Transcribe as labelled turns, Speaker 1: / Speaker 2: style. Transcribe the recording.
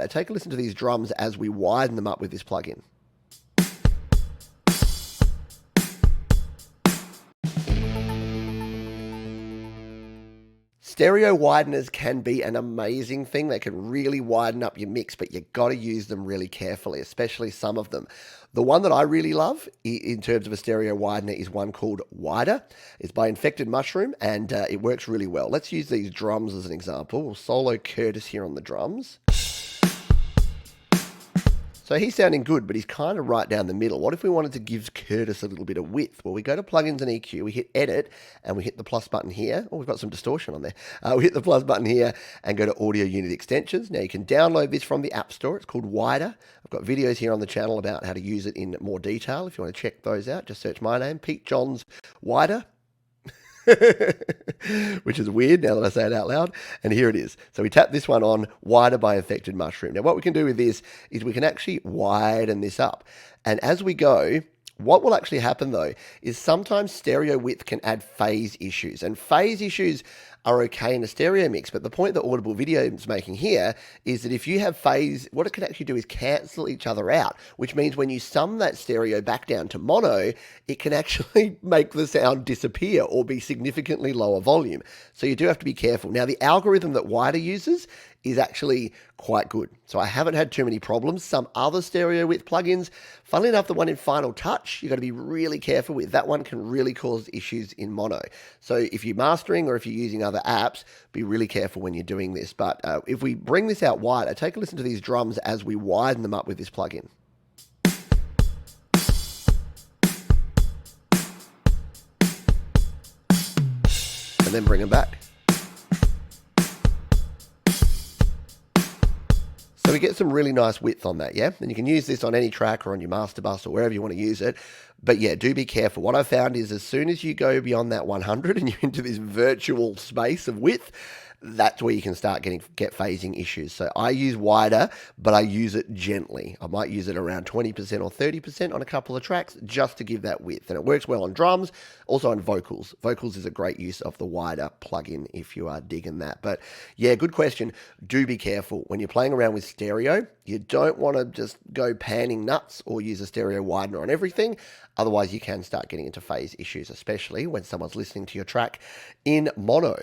Speaker 1: Take a listen to these drums as we widen them up with this plugin. Stereo wideners can be an amazing thing. They can really widen up your mix, but you got to use them really carefully, especially some of them. The one that I really love in terms of a stereo widener is one called Wider. It's by Infected Mushroom, and it works really well. Let's use these drums as an example. We'll solo Curtis here on the drums. So he's sounding good, but he's kind of right down the middle. What if we wanted to give Curtis a little bit of width? Well, we go to plugins and EQ, we hit edit, and we hit the plus button here. Oh, we've got some distortion on there. We hit the plus button here and go to audio unit extensions. Now you can download this from the App Store. It's called Wider. I've got videos here on the channel about how to use it in more detail. If you want to check those out, just search my name, Pete Johns Wider. Which is weird now that I say it out loud. And here it is. So we tap this one on, Wider by Infected Mushroom. Now what we can do with this is we can actually widen this up. And as we go, what will actually happen though is sometimes stereo width can add phase issues. And phase issues are okay in a stereo mix, but the point that Audible Video is making here is that if you have phase, what it can actually do is cancel each other out, which means when you sum that stereo back down to mono, it can actually make the sound disappear or be significantly lower volume. So you do have to be careful. Now, the algorithm that Wider uses is actually quite good. So I haven't had too many problems. Some other stereo width plugins, funnily enough, the one in Final Touch, you've got to be really careful with. That one can really cause issues in mono. So if you're mastering or if you're using other apps, be really careful when you're doing this. But if we bring this out wider, take a listen to these drums as we widen them up with this plugin. And then bring them back. So we get some really nice width on that, yeah? And you can use this on any track or on your master bus or wherever you want to use it. But yeah, do be careful. What I found is as soon as you go beyond that 100 and you're into this virtual space of width, that's where you can start get phasing issues. So I use Wider, but I use it gently. I might use it around 20% or 30% on a couple of tracks just to give that width. And it works well on drums, also on vocals. Vocals is a great use of the Wider plugin if you are digging that. But yeah, good question. Do be careful. When you're playing around with stereo, you don't want to just go panning nuts or use a stereo widener on everything. Otherwise, you can start getting into phase issues, especially when someone's listening to your track in mono.